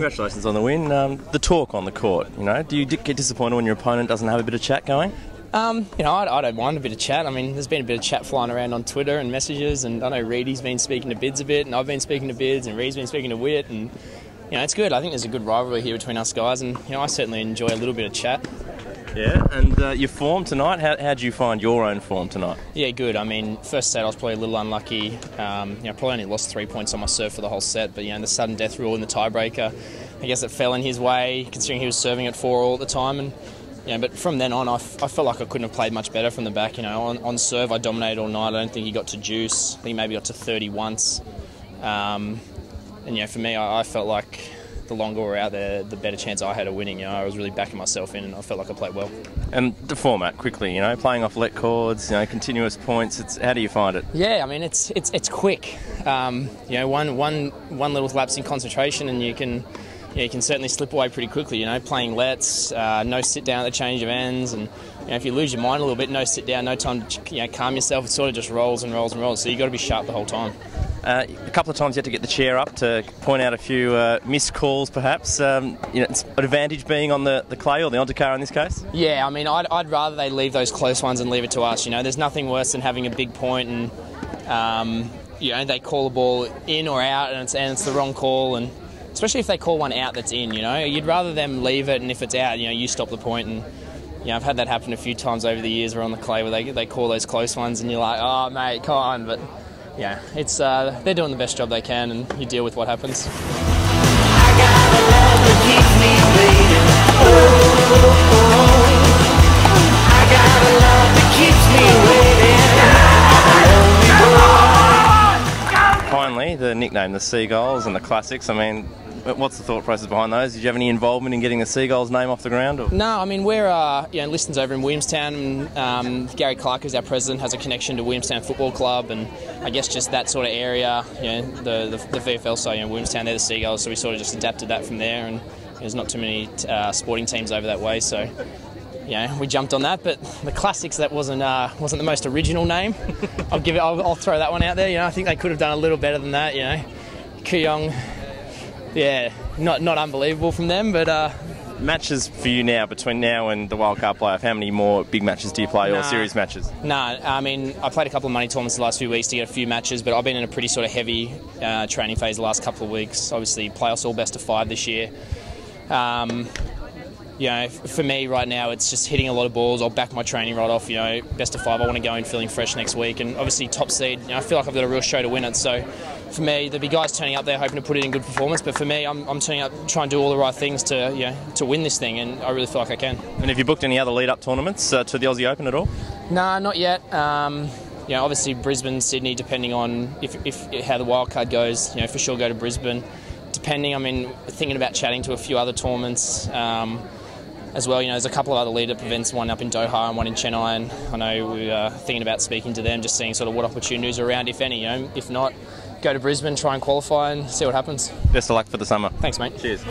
Congratulations on the win. The talk on the court, do you get disappointed when your opponent doesn't have a bit of chat going? I don't mind a bit of chat. I mean, there's been a bit of chat flying around on Twitter and messages, and I know Reedy's been speaking to Bids a bit, and I've been speaking to Bids, and Reed's been speaking to Witt, and it's good. I think there's a good rivalry here between us guys, and I certainly enjoy a little bit of chat. Yeah, and your form tonight, how do you find your own form tonight? Yeah, good. I mean, first set I was probably a little unlucky. Probably only lost 3 points on my serve for the whole set, but the sudden death rule in the tiebreaker, I guess it fell in his way, considering he was serving at 4 all at the time. And but from then on, I felt like I couldn't have played much better from the back. On serve I dominated all night. I don't think he got to juice. I think he maybe got to 30 once. And for me, I felt like the longer we're out there, the better chance I had of winning. I was really backing myself in, and I felt like I played well. And the format, quickly, playing off let chords, continuous points. How do you find it? Yeah, I mean it's quick. One little lapse in concentration, and you can certainly slip away pretty quickly. Playing lets, no sit down at the change of ends, and if you lose your mind a little bit, no sit down, no time to calm yourself. It sort of just rolls and rolls and rolls. So you got to be sharp the whole time. A couple of times you had to get the chair up to point out a few missed calls, perhaps. It's an advantage being on the clay or the onto car in this case. Yeah, I mean, I'd rather they leave those close ones and leave it to us. There's nothing worse than having a big point and they call the ball in or out, and it's the wrong call, and especially if they call one out that's in. You'd rather them leave it, and if it's out, you stop the point. And I've had that happen a few times over the years. We're on the clay where they call those close ones, and you're like, oh mate, come on, but. Yeah, it's they're doing the best job they can, and you deal with what happens. I got a love that keeps me waiting. I got a love that keeps me waiting. Finally, the nickname, the Seagulls and the Classics. I mean, what's the thought process behind those? Did you have any involvement in getting the Seagulls name off the ground? Or? No, I mean, we're Liston's over in Williamstown, and Gary Clark, who's our president, has a connection to Williamstown Football Club, and I guess just that sort of area, the VFL side, Williamstown, they're the Seagulls, so we sort of just adapted that from there, and there's not too many sporting teams over that way, so we jumped on that. But the Classics, that wasn't the most original name. I'll throw that one out there. I think they could have done a little better than that. Kooyong. Yeah, not unbelievable from them, but... Matches for you now, between now and the Wildcard playoff, how many more big matches do you play, or series matches? I mean, I played a couple of money tournaments the last few weeks to get a few matches, but I've been in a pretty sort of heavy training phase the last couple of weeks. Obviously, playoffs all best of 5 this year. For me right now, it's just hitting a lot of balls. I'll back my training right off, best of 5. I want to go in feeling fresh next week, and obviously top seed, I feel like I've got a real show to win it, so... For me, there'll be guys turning up there hoping to put it in good performance, but for me, I'm turning up trying to do all the right things to win this thing, and I really feel like I can. And have you booked any other lead-up tournaments to the Aussie Open at all? No, not yet. Obviously Brisbane, Sydney, depending on if how the wildcard goes, for sure go to Brisbane. Depending, thinking about chatting to a few other tournaments as well. There's a couple of other lead-up events, one up in Doha and one in Chennai, and I know we're thinking about speaking to them, just seeing sort of what opportunities are around, if any. If not, go to Brisbane, try and qualify and see what happens. Best of luck for the summer. Thanks, mate. Cheers.